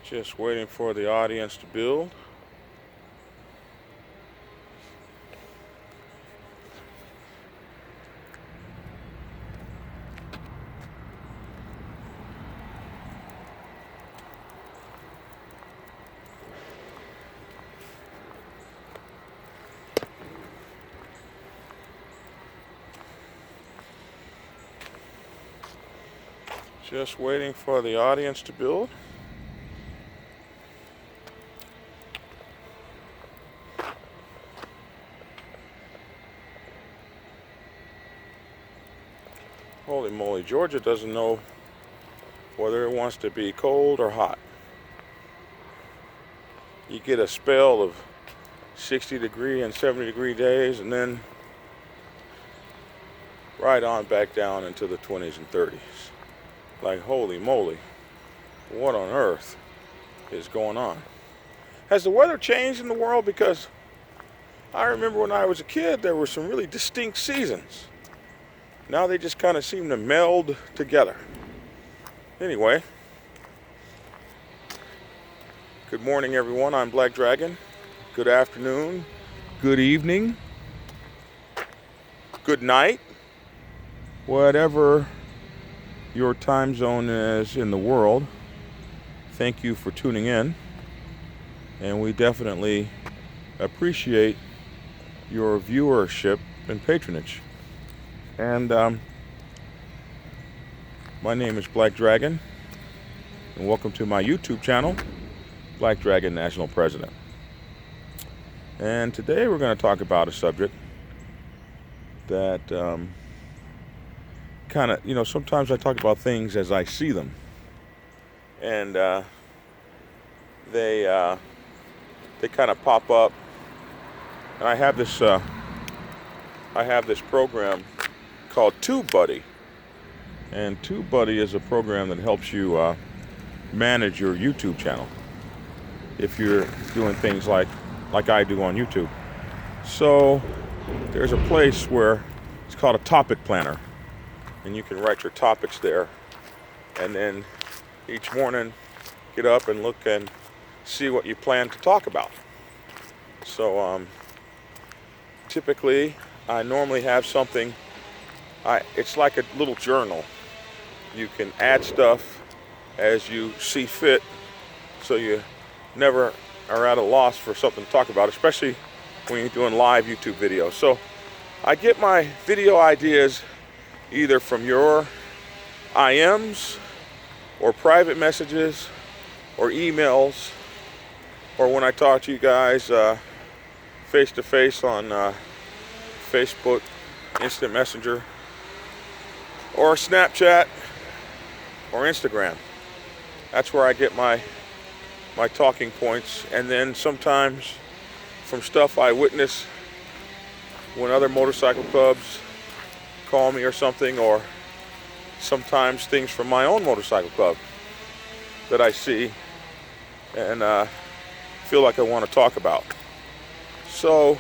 Just waiting for the audience to build. Just waiting for the audience to build. Holy moly, Georgia doesn't know whether it wants to be cold or hot. You get a spell of 60-degree and 70-degree days, and then right on back down into the 20s and 30s. Like, holy moly, what on earth is going on? Has the weather changed in the world? Because I remember when I was a kid, there were some really distinct seasons. Now they just kind of seem to meld together. Anyway, good morning, everyone. I'm Black Dragon. Good afternoon, good evening, good night, whatever your time zone is in the world. Thank you for tuning in, and we definitely appreciate your viewership and patronage. And my name is Black Dragon, and welcome to my YouTube channel, Black Dragon National President. And today we're going to talk about a subject that kind of, sometimes I talk about things as I see them, and they kind of pop up. And I have this program called TubeBuddy, and TubeBuddy is a program that helps you manage your YouTube channel if you're doing things like I do on YouTube. So there's a place where it's called a topic planner, and you can write your topics there, and then each morning get up and look and see what you plan to talk about. So typically I normally have something. It's like a little journal. You can add stuff as you see fit, so you never are at a loss for something to talk about, especially when you're doing live YouTube videos. So I get my video ideas either from your IMs or private messages or emails, or when I talk to you guys face to face on Facebook, Instant Messenger, or Snapchat, or Instagram. That's where I get my talking points. And then sometimes from stuff I witness when other motorcycle clubs call me or something, or sometimes things from my own motorcycle club that I see and feel like I want to talk about. So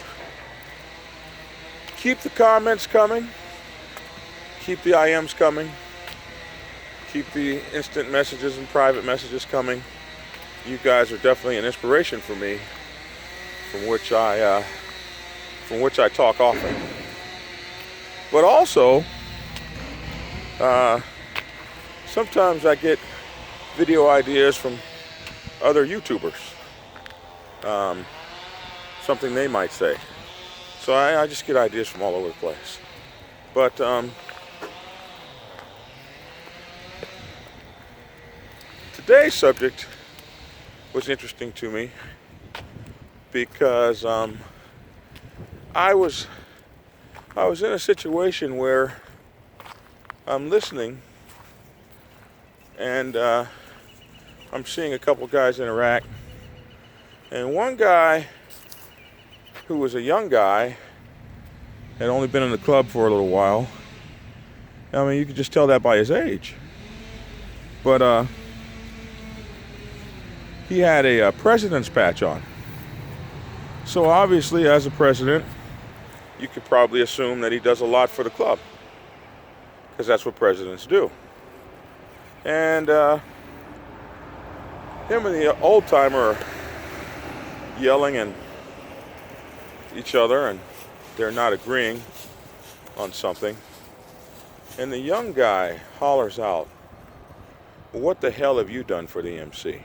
keep the comments coming. Keep the IMs coming. Keep the instant messages and private messages coming. You guys are definitely an inspiration for me, from which I talk often. But also, sometimes I get video ideas from other YouTubers. Something they might say. So I just get ideas from all over the place. But today's subject was interesting to me because I was in a situation where I'm listening, and I'm seeing a couple guys interact, and one guy who was a young guy had only been in the club for a little while. I mean, you could just tell that by his age. But he had a president's patch on. So obviously, as a president, you could probably assume that he does a lot for the club, because that's what presidents do. And him and the old timer are yelling at each other, and they're not agreeing on something. And the young guy hollers out, "Well, what the hell have you done for the MC?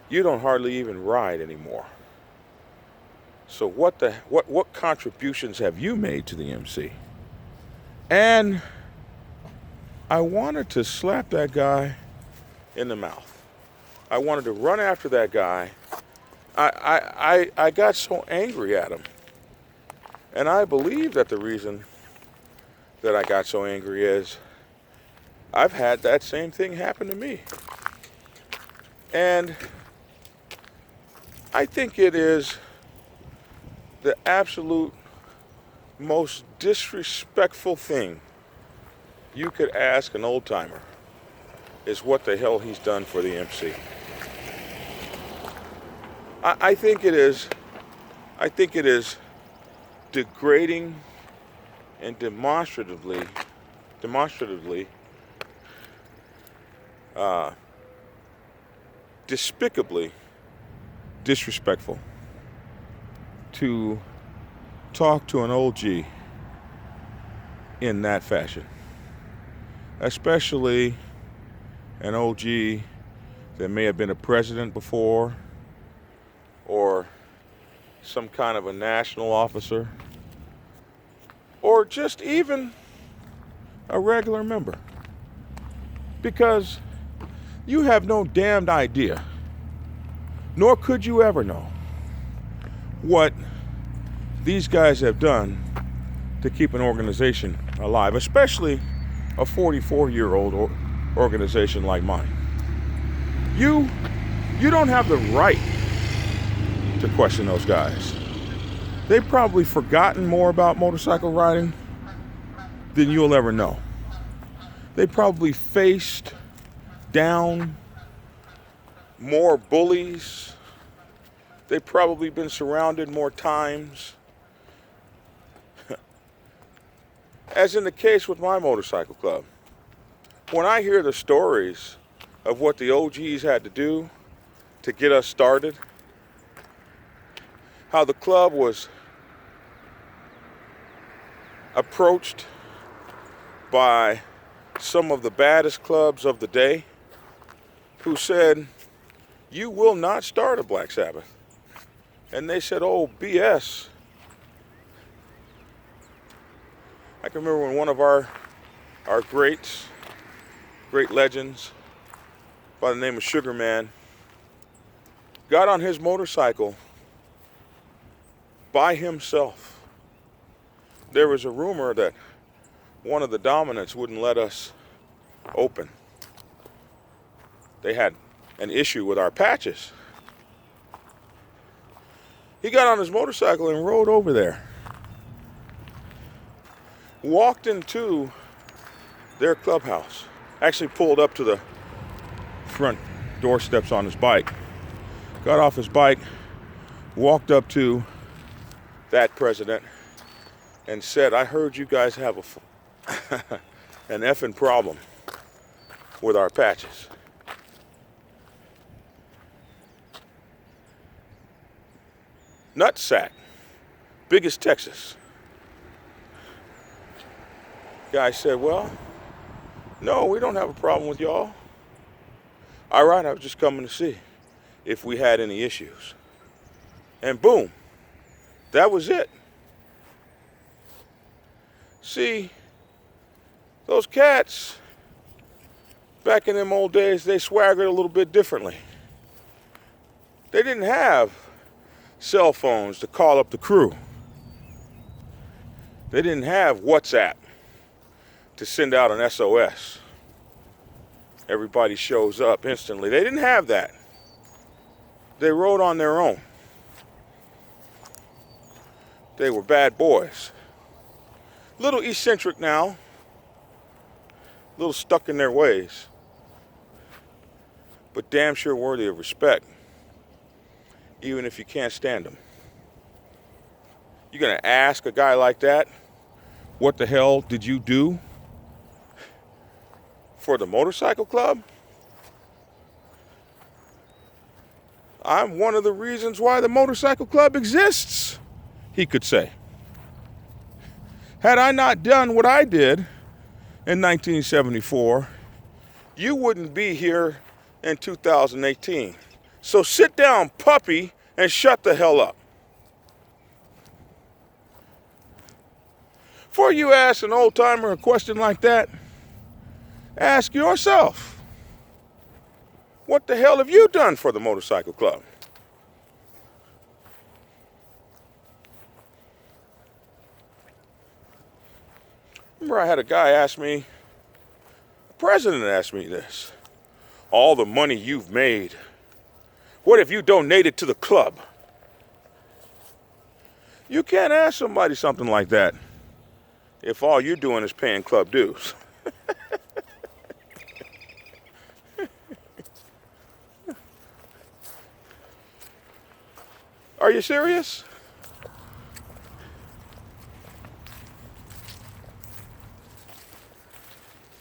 You don't hardly even ride anymore. So what contributions have you made to the MC?" And I wanted to slap that guy in the mouth. I wanted to run after that guy. I got so angry at him. And I believe that the reason that I got so angry is I've had that same thing happen to me. And I think it is the absolute most disrespectful thing you could ask an old timer is what the hell he's done for the MC. I think it is degrading and demonstratively despicably disrespectful to talk to an OG in that fashion, especially an OG that may have been a president before or some kind of a national officer or just even a regular member, because you have no damned idea, nor could you ever know, what these guys have done to keep an organization alive, especially a 44-year-old organization like mine. You don't have the right to question those guys. They've probably forgotten more about motorcycle riding than you'll ever know. They probably faced down more bullies. They've probably been surrounded more times. As in the case with my motorcycle club, when I hear the stories of what the OGs had to do to get us started, how the club was approached by some of the baddest clubs of the day who said, "You will not start a Black Sabbath." And they said, "Oh, BS. I can remember when one of our great legends by the name of Sugar Man got on his motorcycle by himself. There was a rumor that one of the dominants wouldn't let us open. They had an issue with our patches. He got on his motorcycle and rode over there. Walked into their clubhouse. Actually pulled up to the front doorsteps on his bike. Got off his bike, walked up to that president and said, "I heard you guys have an effing problem with our patches." Nutsack, biggest Texas. Guy said, "Well, no, we don't have a problem with y'all. All right, I was just coming to see if we had any issues." And boom, that was it. See, those cats, back in them old days, they swaggered a little bit differently. They didn't have cell phones to call up the crew. They didn't have WhatsApp to send out an SOS. Everybody shows up instantly. They didn't have that. They rode on their own. They were bad boys. Little eccentric now. Little stuck in their ways. But damn sure worthy of respect. Even if you can't stand them. You're gonna ask a guy like that, "What the hell did you do for the motorcycle club, I'm one of the reasons why the motorcycle club exists, he could say. Had I not done what I did in 1974, you wouldn't be here in 2018. So sit down, puppy, and shut the hell up. Before you ask an old timer a question like that, ask yourself, what the hell have you done for the motorcycle club? Remember, I had a guy ask me, the president asked me this, all the money you've made, what have you donated to the club? You can't ask somebody something like that if all you're doing is paying club dues. Are you serious?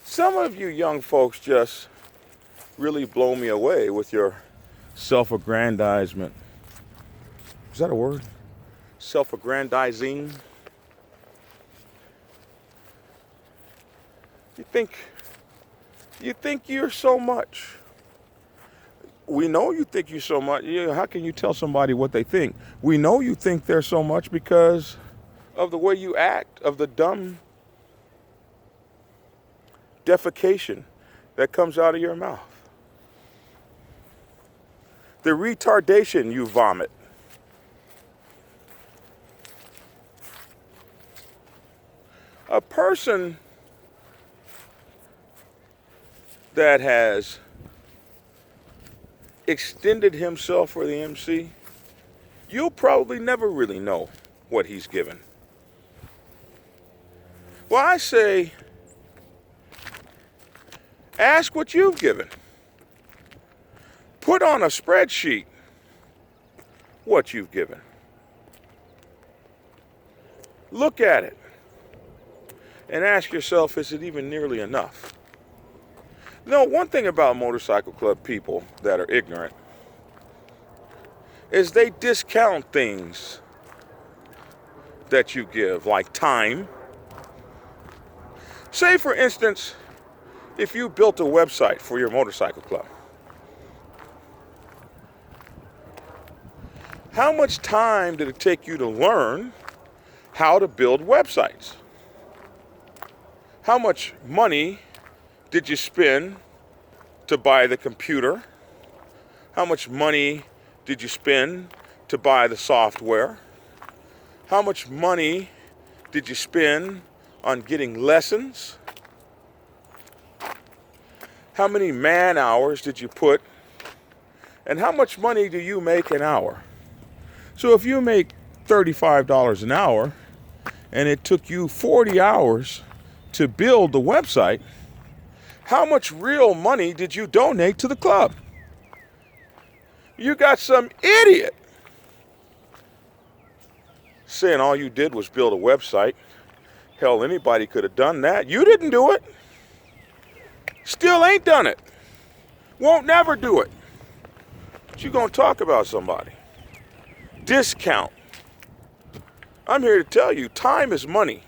Some of you young folks just really blow me away with your self-aggrandizement. Is that a word? Self-aggrandizing. You think you're so much. We know you think you're so much. How can you tell somebody what they think? We know you think they're so much because of the way you act, of the dumb defecation that comes out of your mouth. The retardation you vomit. A person that has extended himself for the MC, you'll probably never really know what he's given. Well, I say, ask what you've given. Put on a spreadsheet what you've given. Look at it and ask yourself, is it even nearly enough? You know, one thing about motorcycle club people that are ignorant is they discount things that you give, like time. Say, for instance, if you built a website for your motorcycle club, how much time did it take you to learn how to build websites? How much money did you spend to buy the computer? How much money did you spend to buy the software? How much money did you spend on getting lessons? How many man hours did you put? And how much money do you make an hour? So if you make $35 an hour and it took you 40 hours to build the website, how much real money did you donate to the club? You got some idiot saying all you did was build a website. Hell, anybody could have done that. You didn't do it. Still ain't done it. Won't never do it. But you gonna talk about somebody. Discount. I'm here to tell you, time is money.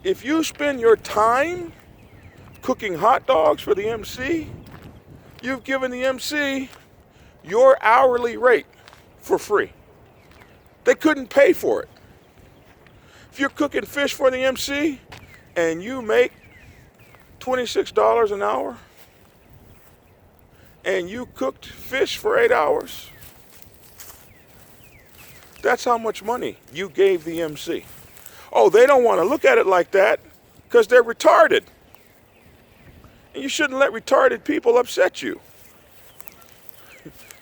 If you spend your time cooking hot dogs for the MC, you've given the MC your hourly rate for free. They couldn't pay for it. If you're cooking fish for the MC and you make $26 an hour and you cooked fish for 8 hours, that's how much money you gave the MC. Oh, they don't want to look at it like that because they're retarded. And you shouldn't let retarded people upset you.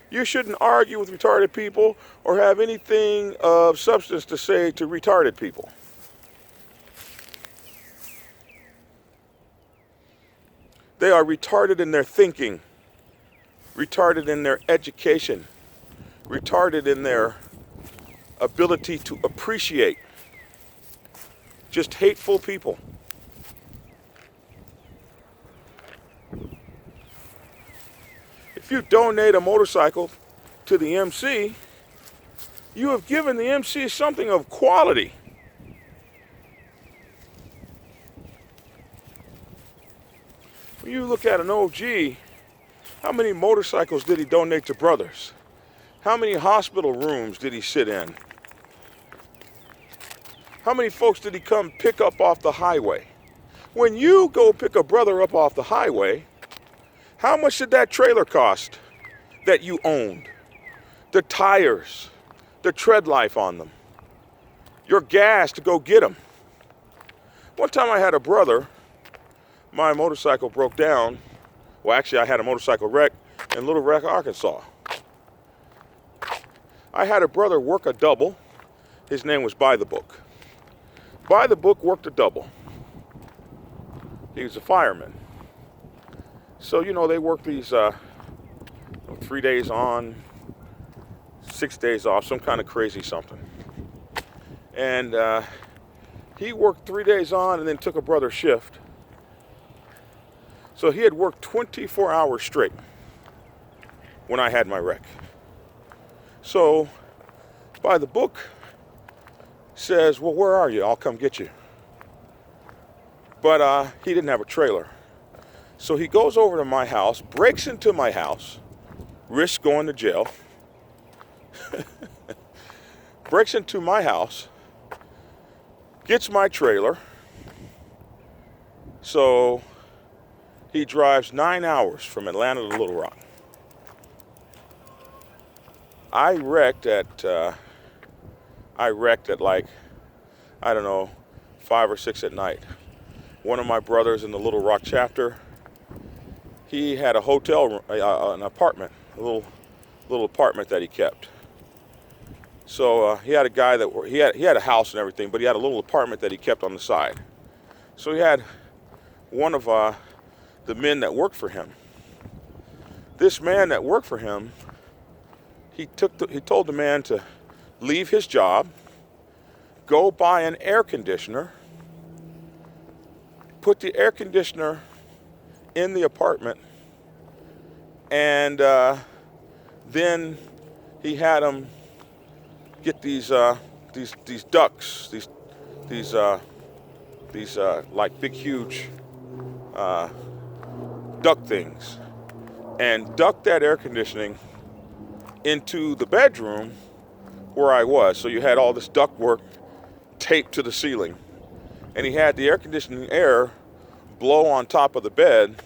You shouldn't argue with retarded people or have anything of substance to say to retarded people. They are retarded in their thinking, retarded in their education, retarded in their ability to appreciate. Just hateful people. you donate a motorcycle to the MC, you have given the MC something of quality. When you look at an OG, how many motorcycles did he donate to brothers? How many hospital rooms did he sit in? How many folks did he come pick up off the highway? When you go pick a brother up off the highway, how much did that trailer cost that you owned? The tires, the tread life on them, your gas to go get them. One time I had a brother, my motorcycle broke down. Well, actually, I had a motorcycle wreck in Little Rock, Arkansas. I had a brother work a double. His name was By the Book. By the Book worked a double. He was a fireman. So, you know, they work these 3 days on, 6 days off, some kind of crazy something. And he worked 3 days on and then took a brother shift. So he had worked 24 hours straight when I had my wreck. So By the Book says, well, where are you? I'll come get you. But he didn't have a trailer. So he goes over to my house, breaks into my house, risks going to jail, breaks into my house, gets my trailer. So he drives 9 hours from Atlanta to Little Rock. I wrecked at like, I don't know, 5 or 6 at night. One of my brothers in the Little Rock chapter, he had a hotel room, an apartment, a little apartment that he kept. So he had a guy that he had a house and everything, but he had a little apartment that he kept on the side. So he had one of the men that worked for him. This man that worked for him, he told the man to leave his job, go buy an air conditioner, put the air conditioner in the apartment, and then he had him get these ducts, these like big huge duct things, and duct that air conditioning into the bedroom where I was. So you had all this duct work taped to the ceiling, and he had the air conditioning air blow on top of the bed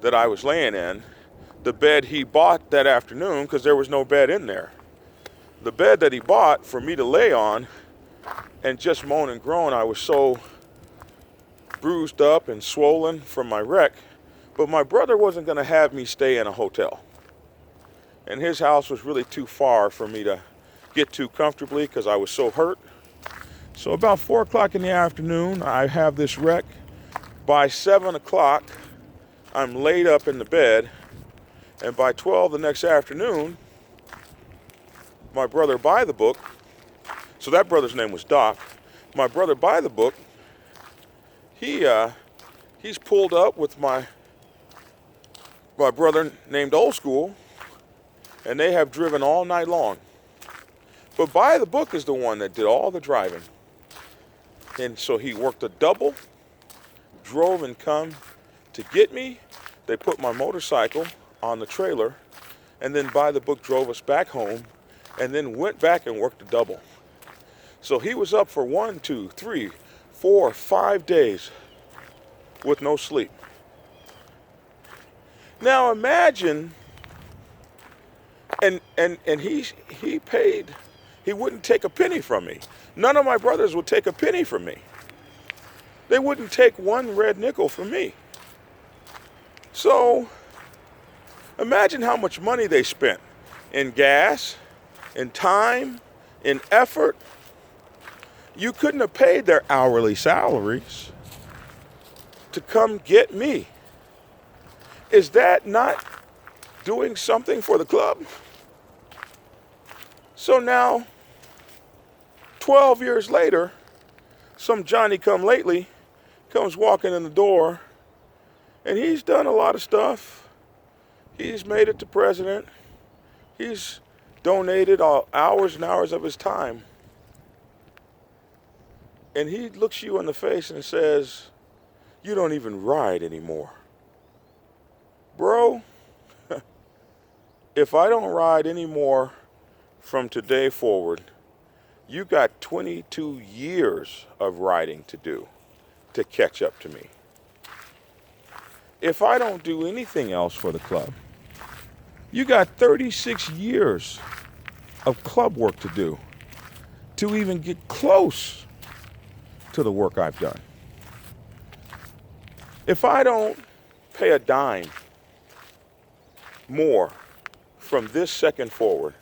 that I was laying in, the bed he bought that afternoon, because there was no bed in there. The bed that he bought for me to lay on and just moan and groan. I was so bruised up and swollen from my wreck, but my brother wasn't going to have me stay in a hotel. And his house was really too far for me to get to comfortably because I was so hurt. So about 4 o'clock in the afternoon, I have this wreck. By 7 o'clock, I'm laid up in the bed. And by 12 the next afternoon, my brother By the Book, so that brother's name was Doc, my brother By the Book, he's pulled up with my brother named Old School, and they have driven all night long. But By the Book is the one that did all the driving. And so he worked a double, drove and come to get me. They put my motorcycle on the trailer, and then By the Book drove us back home, and then went back and worked a double. So he was up for 1, 2, 3, 4, 5 days with no sleep. Now imagine, and he paid, he wouldn't take a penny from me. None of my brothers would take a penny from me. They wouldn't take one red nickel from me. So imagine how much money they spent in gas, in time, in effort. You couldn't have paid their hourly salaries to come get me. Is that not doing something for the club? So now, 12 years later, some Johnny-come-lately comes walking in the door, and he's done a lot of stuff, He's made it to president. He's donated hours and hours of his time. And he looks you in the face and says, you don't even ride anymore. Bro, if I don't ride anymore from today forward, you got 22 years of riding to do to catch up to me. If I don't do anything else for the club, you got 36 years of club work to do to even get close to the work I've done. If I don't pay a dime more from this second forward,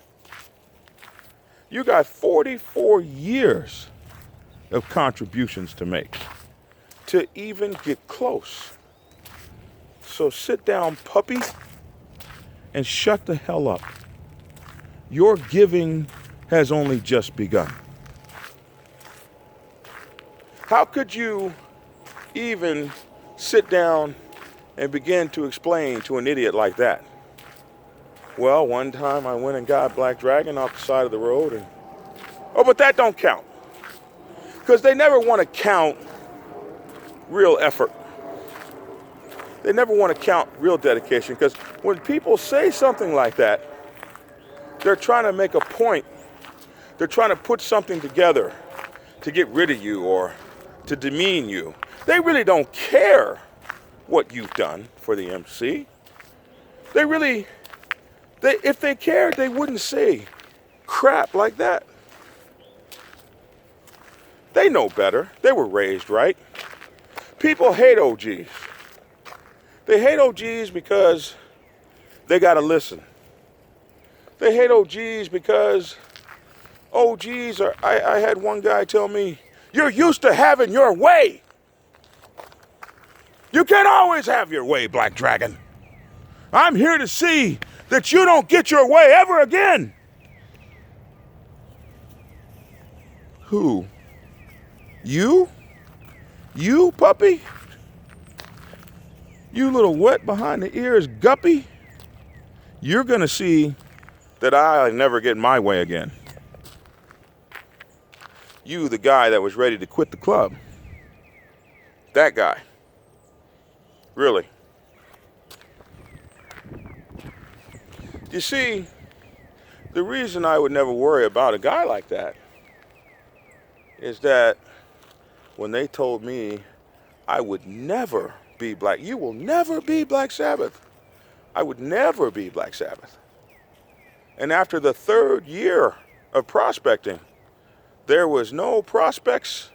you got 44 years of contributions to make to even get close. So sit down, puppy, and shut the hell up. Your giving has only just begun. How could you even sit down and begin to explain to an idiot like that? Well, one time I went and got Black Dragon off the side of the road and, oh, but that don't count. Because they never want to count real effort. They never want to count real dedication, because when people say something like that, they're trying to make a point. They're trying to put something together to get rid of you or to demean you. They really don't care what you've done for the MC. If they cared, they wouldn't say crap like that. They know better. They were raised right. People hate OGs. They hate OGs because they got to listen. They hate OGs because OGs are, I had one guy tell me, you're used to having your way. You can't always have your way, Black Dragon. I'm here to see that you don't get your way ever again. Who? You? You, puppy? You little wet behind the ears guppy? You're gonna see that I'll never get my way again. You, the guy that was ready to quit the club. That guy. Really. You see, the reason I would never worry about a guy like that is that when they told me I would never be Black, you will never be Black Sabbath. I would never be Black Sabbath. And after the third year of prospecting, there was no prospects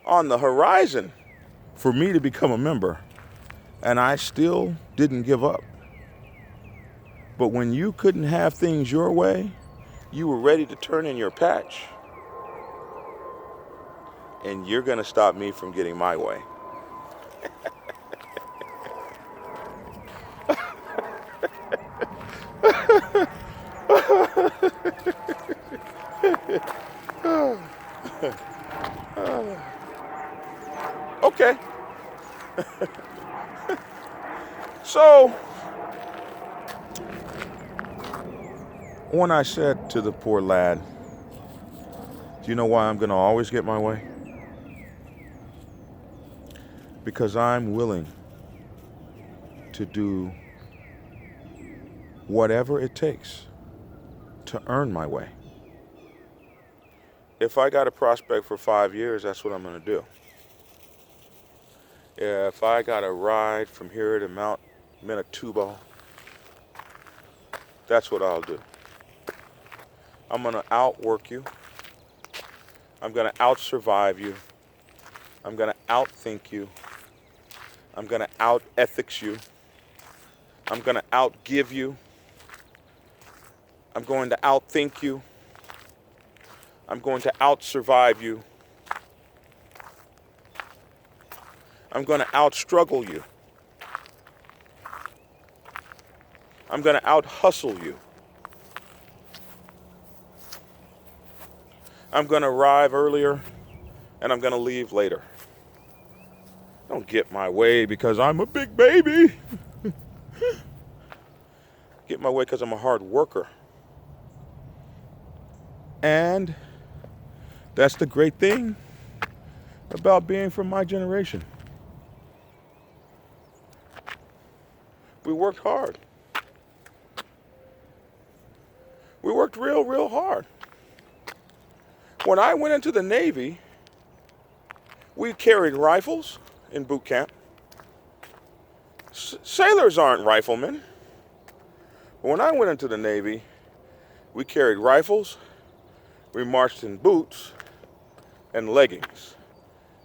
on the horizon for me to become a member. And I still didn't give up. But when you couldn't have things your way, you were ready to turn in your patch. And you're gonna stop me from getting my way. Okay. So, when I said to the poor lad, do you know why I'm going to always get my way? Because I'm willing to do whatever it takes to earn my way. If I got a prospect for 5 years, that's what I'm going to do. If I got to ride from here to Mount Minatuba, that's what I'll do. I'm going to outwork you. I'm going to out-survive you. I'm going to out-think you. I'm going to out-ethics you. I'm going to out-give you. I'm going to out-think you. I'm going to out-survive you. I'm going to out-struggle you. I'm going to out-hustle you. I'm going to arrive earlier and I'm going to leave later. Don't get my way because I'm a big baby. my way because I'm a hard worker. And that's the great thing about being from my generation. We worked hard. We worked real hard. When I went into the Navy, we carried rifles in boot camp. Sailors aren't riflemen. But when I went into the Navy, we carried rifles, we marched in boots and leggings.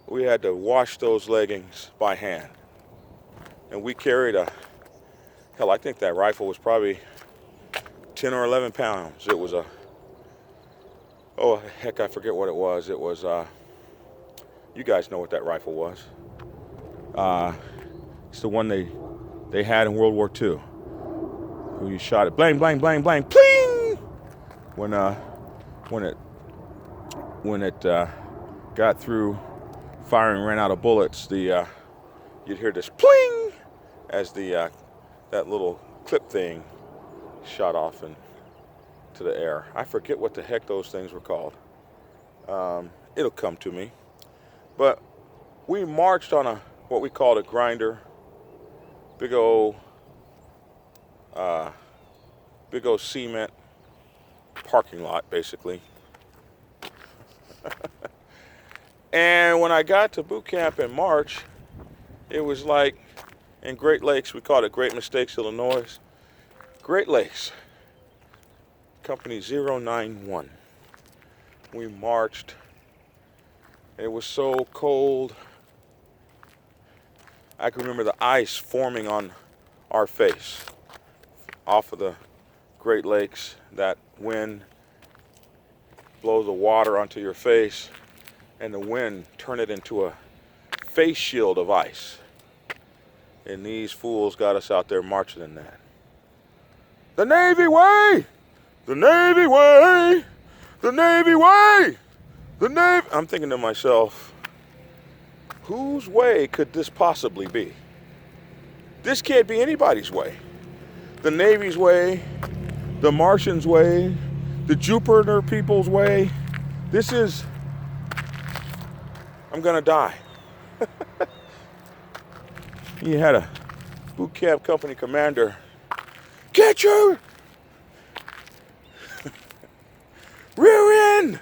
We had to wash those leggings by hand. And we carried hell, I think that rifle was probably 10 or 11 pounds. It was oh heck, I forget what it was. It was, you guys know what that rifle was. It's the one they had in World War II. When you shot it, blang, blang, blang, blang, pling! When it got through firing, ran out of bullets, you'd hear this pling as that little clip thing shot off into the air. I forget what the heck those things were called. It'll come to me. But we marched on what we called a grinder, big old cement parking lot, basically. And when I got to boot camp in March, it was like in Great Lakes, we called it Great Mistakes, Illinois. Great Lakes, Company 091. We marched. It was so cold. I can remember the ice forming on our face off of the Great Lakes. That wind blows the water onto your face, and the wind turned it into a face shield of ice. And these fools got us out there marching in that. The Navy way! The Navy way! The Navy way! The Navy... I'm thinking to myself, whose way could this possibly be? This can't be anybody's way. The Navy's way, the Martians' way, the Jupiter people's way. This is... I'm gonna die. He had a boot camp company commander. Get your rear end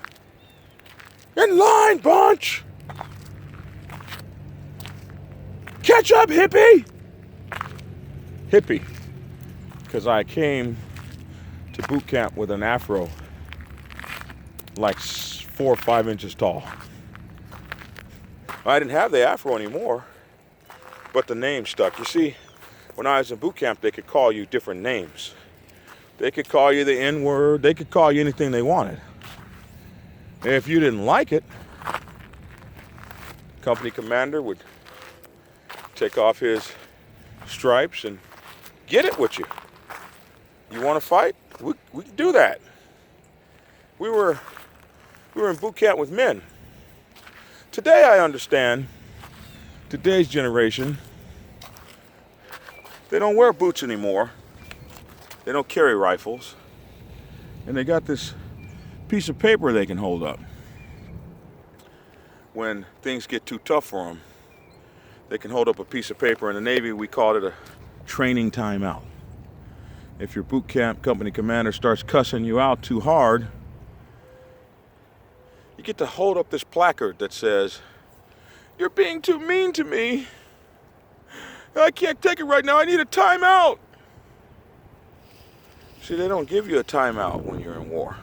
in line, bunch. Catch up, hippie. Hippie, because I came to boot camp with an afro like 4 or 5 inches tall. I didn't have the afro anymore, but the name stuck. You see, when I was in boot camp, they could call you different names. They could call you the N-word. They could call you anything they wanted. And if you didn't like it, company commander would take off his stripes and get it with you. You want to fight? We can do that. We were in boot camp with men. Today I understand, today's generation, they don't wear boots anymore. They don't carry rifles. And they got this piece of paper they can hold up. When things get too tough for them, they can hold up a piece of paper. In the Navy, we called it a training timeout. If your boot camp company commander starts cussing you out too hard, you get to hold up this placard that says, "You're being too mean to me. I can't take it right now. I need a timeout." See, they don't give you a timeout when you're in war.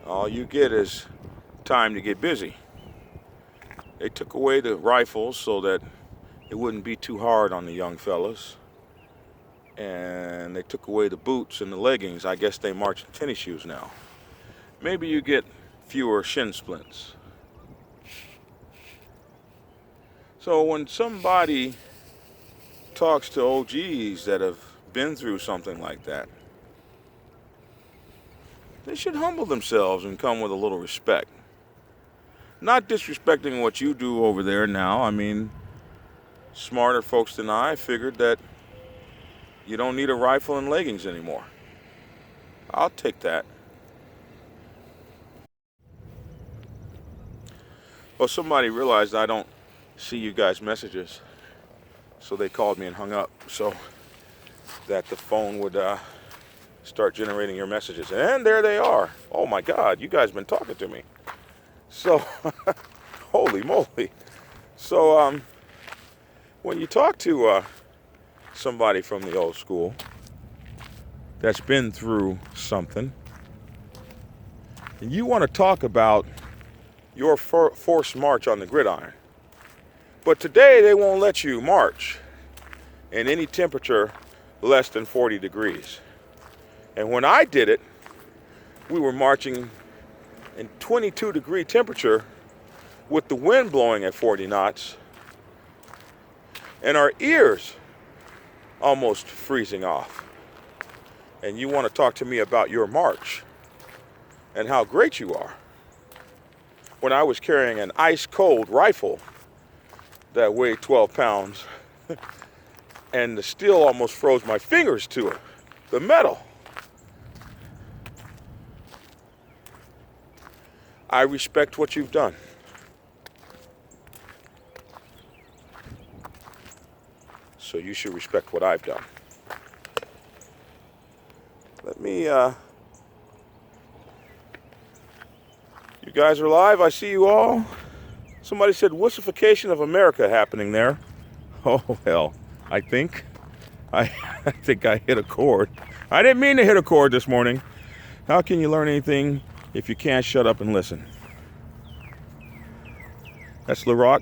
All you get is time to get busy. They took away the rifles so that it wouldn't be too hard on the young fellas. And they took away the boots and the leggings. I guess they march in tennis shoes now. Maybe you get fewer shin splints. So when somebody talks to OGs that have been through something like that, they should humble themselves and come with a little respect. Not disrespecting what you do over there now. I mean, smarter folks than I figured that You don't need a rifle and leggings anymore. I'll take that. Well, somebody realized I don't see you guys' messages, so they called me and hung up so that the phone would start generating your messages. And there they are. Oh my God, you guys been talking to me. So, holy moly. So, when you talk to somebody from the old school that's been through something, and you want to talk about your forced march on the gridiron, but today they won't let you march in any temperature less than 40 degrees. And when I did it, we were marching in 22-degree temperature with the wind blowing at 40 knots and our ears almost freezing off. And you want to talk to me about your march and how great you are, when I was carrying an ice-cold rifle that weighed 12 pounds and the steel almost froze my fingers to it, the metal. I respect what you've done. So you should respect what I've done. Let me, you guys are live, I see you all. Somebody said wussification of America happening there. Oh, hell, I think I hit a chord. I didn't mean to hit a chord this morning. How can you learn anything if you can't shut up and listen? That's LaRock.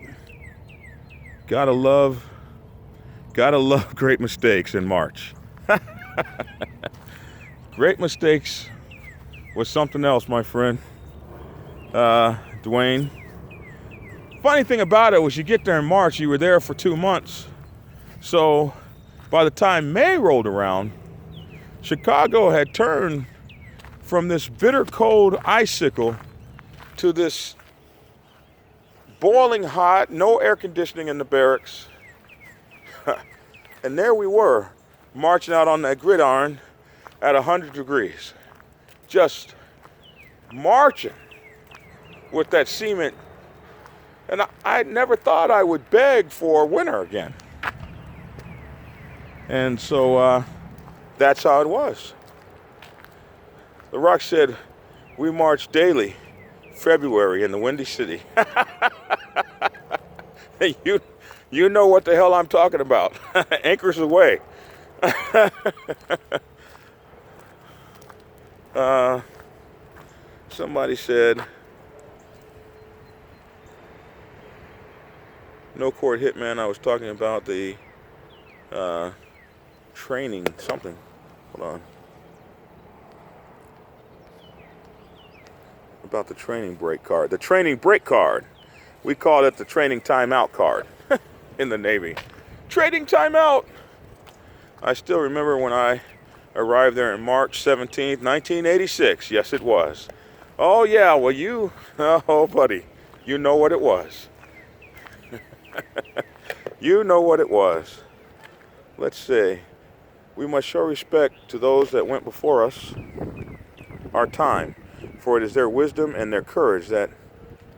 Gotta love great mistakes in March. Great mistakes was something else, my friend. Dwayne. Funny thing about it was you get there in March, you were there for 2 months. So by the time May rolled around, Chicago had turned from this bitter cold icicle to this boiling hot, no air conditioning in the barracks. And there we were, marching out on that gridiron at 100 degrees. Just marching with that cement. And I never thought I would beg for winter again. And so that's how it was. The Rock said, we march daily, February in the Windy City. You know what the hell I'm talking about. Anchors away. Somebody said, no cord hitman. I was talking about the training something. Hold on. About the training break card. The training break card. We called it the training timeout card in the Navy. Trading timeout. I still remember when I arrived there on March 17th, 1986. Yes, it was. Oh, yeah. Well, oh, buddy, you know what it was. You know what it was. Let's see. We must show respect to those that went before us, our time, for it is their wisdom and their courage that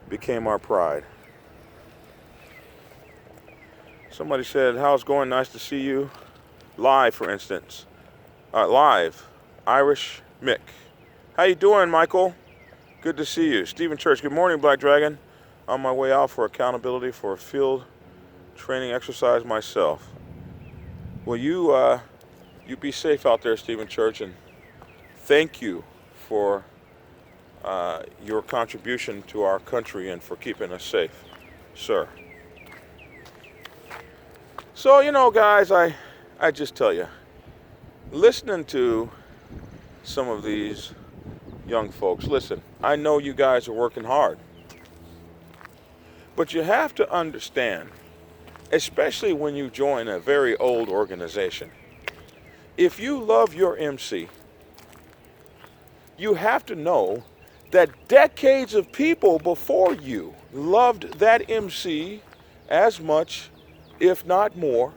became our pride. Somebody said, how's it going? Nice to see you. Live, for instance. Live. Irish Mick. How you doing, Michael? Good to see you. Stephen Church. Good morning, Black Dragon. On my way out for accountability for a field training exercise myself. Well, you be safe out there, Stephen Church, and thank you for your contribution to our country and for keeping us safe, sir. So, you know, guys, I just tell you, listening to some of these young folks, listen, I know you guys are working hard, but you have to understand, especially when you join a very old organization, if you love your MC, you have to know that decades of people before you loved that MC as much, if not more,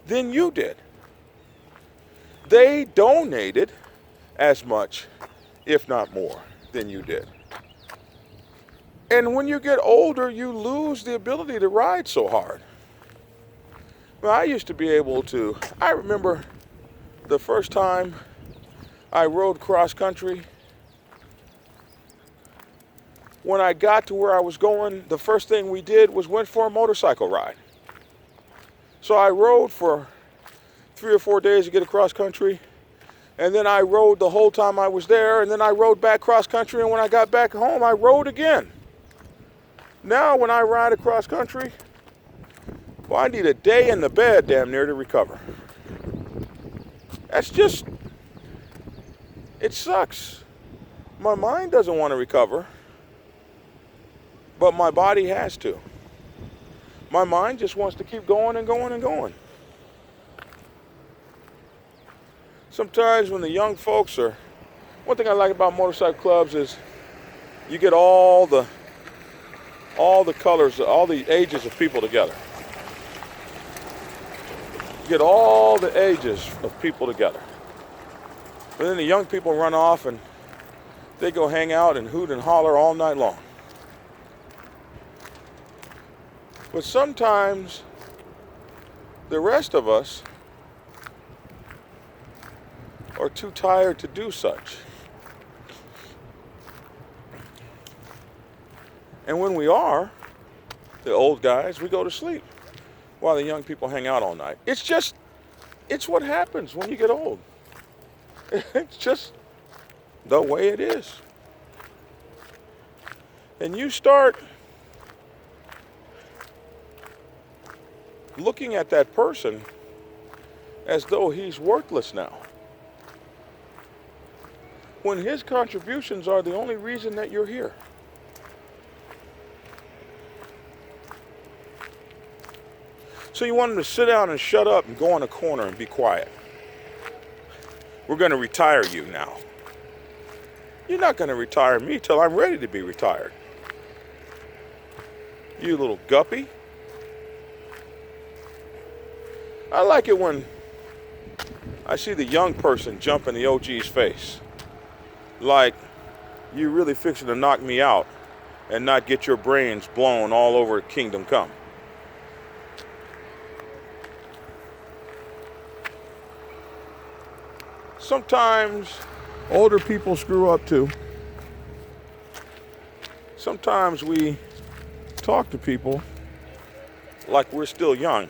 than you did. they donated as much, if not more, than you did. And when you get older, you lose the ability to ride so hard. Well, I used to be able to, I remember the first time I rode cross country. When I got to where I was going, the first thing we did was went for a motorcycle ride. So I rode for 3 or 4 days to get across country. And then I rode the whole time I was there. And then I rode back cross country. And when I got back home, I rode again. Now when I ride across country, well, I need a day in the bed damn near to recover. That's just, it sucks. My mind doesn't want to recover, but my body has to. My mind just wants to keep going and going and going. Sometimes when the young folks are, one thing I like about motorcycle clubs is you get all the colors, all the ages of people together. You get all the ages of people together. But then the young people run off and they go hang out and hoot and holler all night long. But sometimes the rest of us are too tired to do such. And when we are, the old guys, we go to sleep while the young people hang out all night. It's what happens when you get old. It's just the way it is. And you start looking at that person as though he's worthless now, when his contributions are the only reason that you're here. So you want him to sit down and shut up and go in a corner and be quiet. We're going to retire you now. You're not going to retire me till I'm ready to be retired. You little guppy. I like it when I see the young person jump in the OG's face. Like you really fixing to knock me out and not get your brains blown all over Kingdom Come. Sometimes older people screw up too. Sometimes we talk to people like we're still young.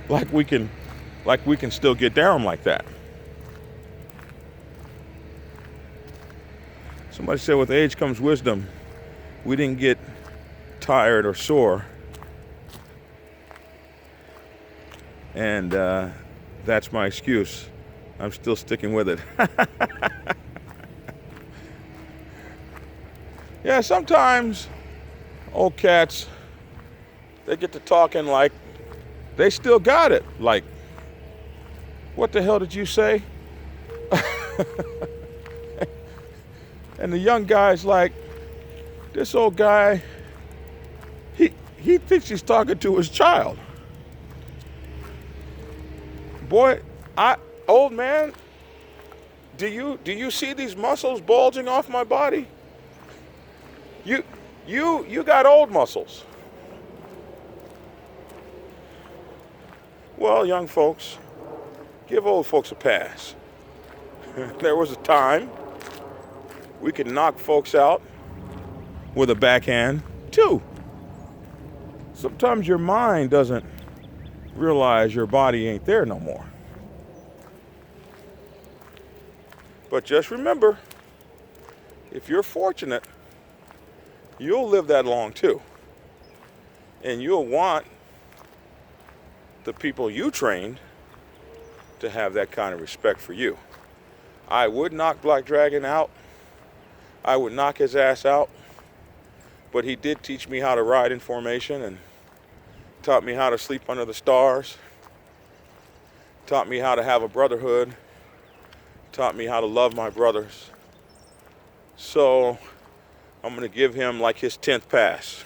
like we can still get down like that. Somebody said with age comes wisdom. We didn't get tired or sore. And that's my excuse. I'm still sticking with it. Yeah, sometimes old cats, they get to talking like they still got it. Like, what the hell did you say? And the young guy's like, this old guy, he thinks he's talking to his child. Boy, old man, do you see these muscles bulging off my body? You got old muscles. Well, young folks, give old folks a pass. There was a time we could knock folks out with a backhand, too. Sometimes your mind doesn't realize your body ain't there no more. But just remember, if you're fortunate, you'll live that long too. And you'll want the people you trained to have that kind of respect for you. I would knock Black Dragon out. I would knock his ass out. But he did teach me how to ride in formation and taught me how to sleep under the stars. Taught me how to have a brotherhood. Taught me how to love my brothers. So I'm going to give him like his 10th pass.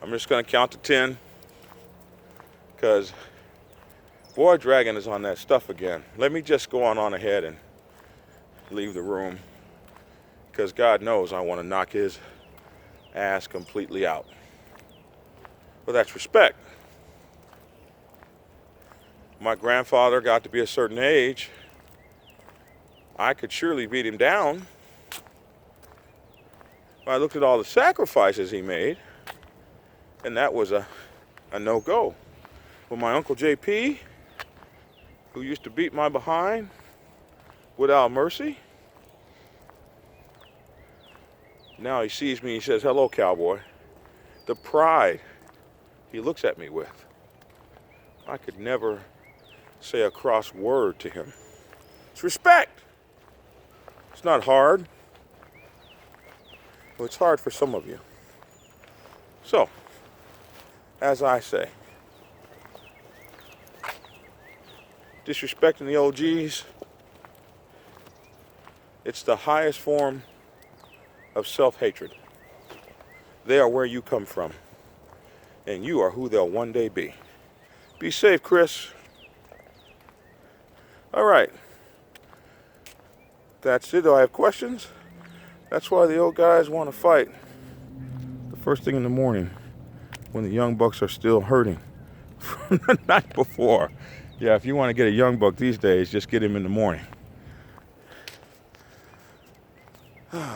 I'm just going to count to 10 because boy, Dragon is on that stuff again. Let me just go on ahead and leave the room because God knows I want to knock his ass completely out. But that's respect. My grandfather got to be a certain age. I could surely beat him down. I looked at all the sacrifices he made, and that was a no-go. But my Uncle JP, who used to beat my behind without mercy, now he sees me, he says, "Hello, cowboy." The pride he looks at me with. I could never say a cross word to him. It's respect. It's not hard. Well, it's hard for some of you. So, as I say, disrespecting the OGs, it's the highest form of self-hatred. They are where you come from, and you are who they'll one day be. Be safe, Chris. All right. That's it. Do I have questions? That's why the old guys want to fight the first thing in the morning when the young bucks are still hurting from the night before. Yeah, if you want to get a young buck these days, just get him in the morning.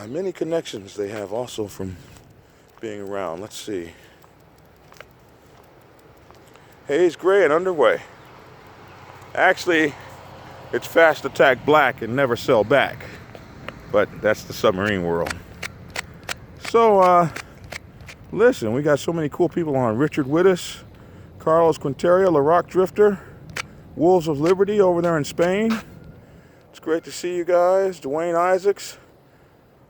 Many connections they have also from being around. Let's see. Haze gray and underway. Actually, it's fast attack black and never sell back. But that's the submarine world. So, listen, we got so many cool people on. Richard Wittes, Carlos Quinteria, La Rock Drifter, Wolves of Liberty over there in Spain. It's great to see you guys. Dwayne Isaacs,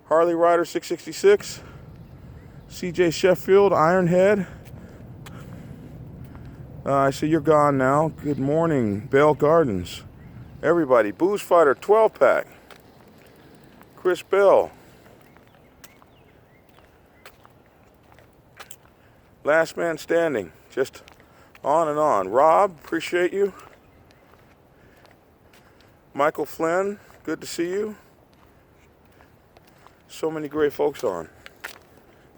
Harley Rider 666, CJ Sheffield, Ironhead. I see you're gone now. Good morning, Bell Gardens. Everybody, Booze Fighter 12-pack. Chris Bell. Last man standing. Just on and on. Rob, appreciate you. Michael Flynn, good to see you. So many great folks on.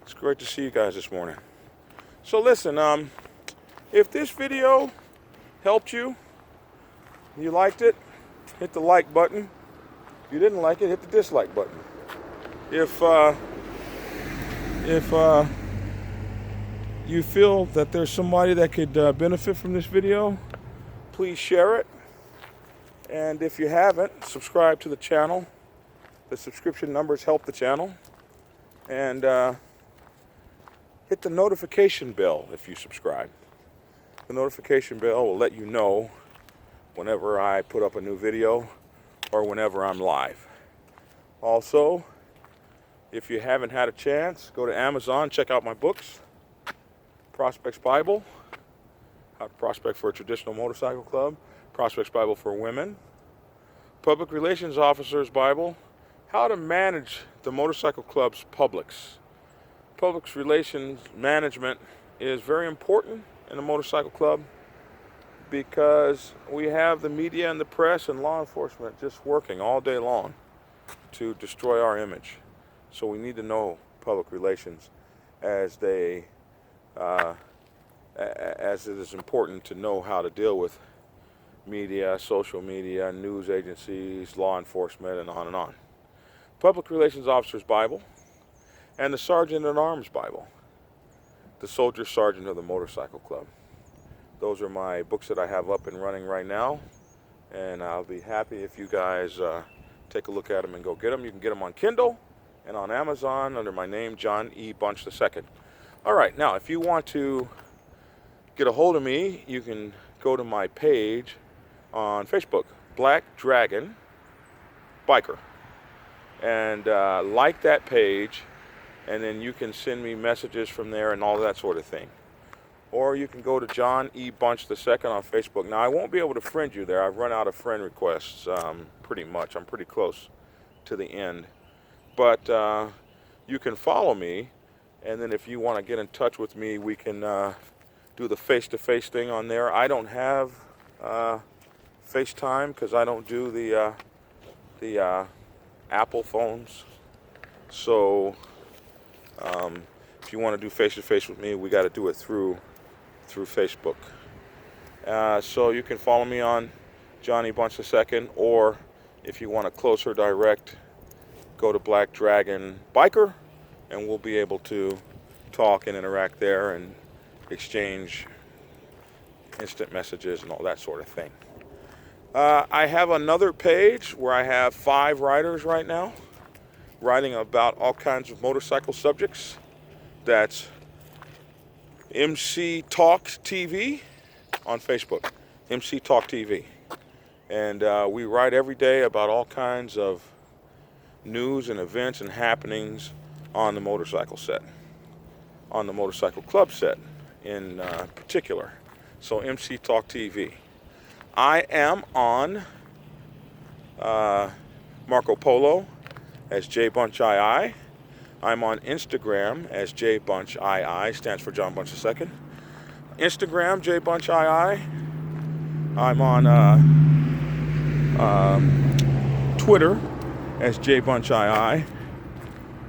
It's great to see you guys this morning. So listen, if this video helped you, you liked it, hit the like button. If you didn't like it, hit the dislike button. If you feel that there's somebody that could benefit from this video, please share it. And if you haven't, subscribe to the channel. The subscription numbers help the channel. And hit the notification bell if you subscribe. The notification bell will let you know whenever I put up a new video or whenever I'm live. Also, if you haven't had a chance, go to Amazon, check out my books. Prospects Bible, How to Prospect for a Traditional Motorcycle Club. Prospects Bible for Women. Public Relations Officer's Bible, How to Manage the Motorcycle Club's Publics. Public relations management is very important in a motorcycle club because we have the media and the press and law enforcement just working all day long to destroy our image. So we need to know public relations as it is important to know how to deal with media, social media, news agencies, law enforcement, and on and on. Public Relations Officer's Bible and the Sergeant at Arms Bible, the Soldier Sergeant of the Motorcycle Club. Those are my books that I have up and running right now, and I'll be happy if you guys take a look at them and go get them. You can get them on Kindle and on Amazon under my name, John E. Bunch II. All right, now if you want to get a hold of me, you can go to my page on Facebook, Black Dragon Biker, and like that page, and then you can send me messages from there and all that sort of thing. Or you can go to John E. Bunch II on Facebook. Now, I won't be able to friend you there. I've run out of friend requests pretty much. I'm pretty close to the end. But you can follow me, And then if you want to get in touch with me, we can do the face-to-face thing on there. I don't have FaceTime because I don't do the Apple phones. So if you want to do face-to-face with me, we got to do it through Facebook. So you can follow me on Johnny Bunch II, or if you want a closer direct, go to Black Dragon Biker, and we'll be able to talk and interact there and exchange instant messages and all that sort of thing. I have another page where I have 5 writers right now writing about all kinds of motorcycle subjects. That's MC Talks TV on Facebook, MC Talk TV. And we write every day about all kinds of news and events and happenings on the motorcycle set, on the motorcycle club set in particular. So MC Talk TV. I am on Marco Polo as jbunchii. I'm on Instagram as jbunchii, stands for John Bunch II. Instagram, jbunchii. I'm on Twitter as jbunchii.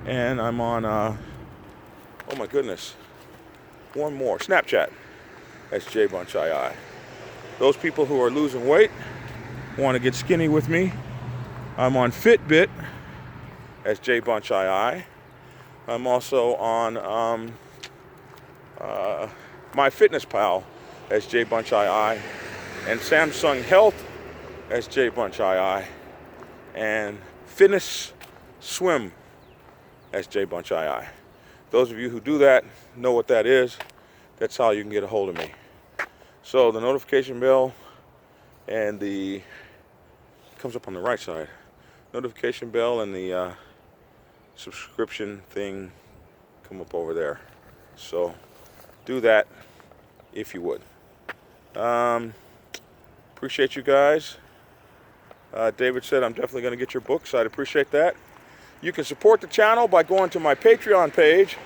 And I'm on, oh my goodness, one more, Snapchat as jbunchii. Those people who are losing weight, want to get skinny with me, I'm on Fitbit as jbunchii. I'm also on myfitnesspal as jbunchii, and Samsung Health as jbunchii, and Fitness Swim as jbunchii. Those of you who do that know what that is. That's how you can get a hold of me. So the notification bell and the comes up on the right side. Notification bell and the subscription thing come up over there. So do that if you would. Appreciate you guys. David said I'm definitely going to get your books. I'd appreciate that. You can support the channel by going to my Patreon page,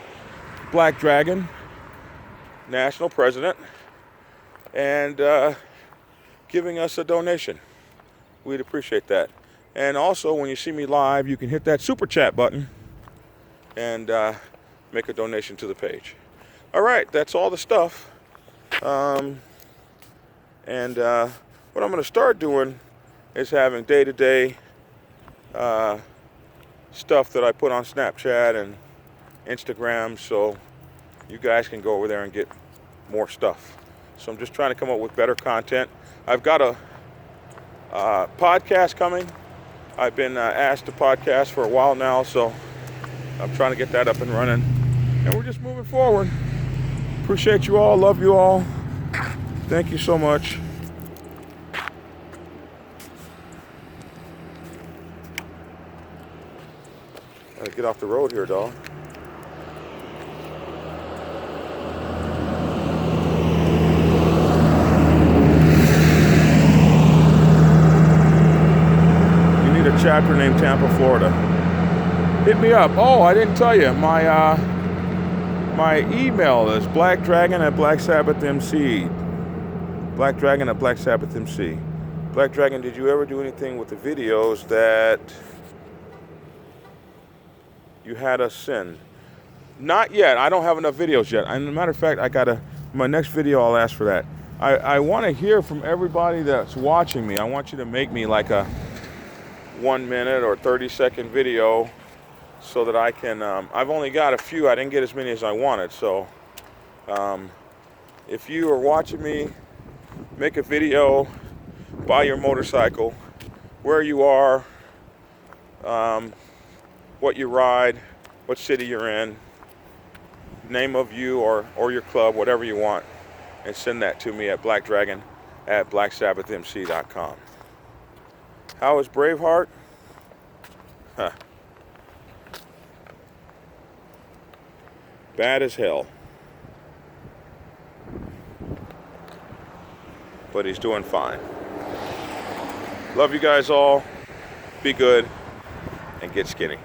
Black Dragon, National President, and giving us a donation. We'd appreciate that. And also, when you see me live, you can hit that super chat button and make a donation to the page. All right, that's all the stuff. What I'm going to start doing is having day-to-day stuff that I put on Snapchat and Instagram, so you guys can go over there and get more stuff. So I'm just trying to come up with better content. I've got a podcast coming. I've been asked to podcast for a while now, so I'm trying to get that up and running. And we're just moving forward. Appreciate you all. Love you all. Thank you so much. Gotta get off the road here, dog. You need a chapter named Tampa, Florida. Hit me up. Oh, I didn't tell you. My email is blackdragon@blacksabbathmc. Blackdragon@blacksabbathmc. Black Dragon, did you ever do anything with the videos that you had us send? Not yet. I don't have enough videos yet. As a matter of fact, my next video, I'll ask for that. I want to hear from everybody that's watching me. I want you to make me like a 1 minute or 30-second video so that I can, I've only got a few. I didn't get as many as I wanted. So if you are watching me, make a video by your motorcycle, where you are, what you ride, what city you're in, name of you or your club, whatever you want, and send that to me at blackdragon@blacksabbathmc.com. How is Braveheart? Huh. Bad as hell. But he's doing fine. Love you guys all. Be good and get skinny.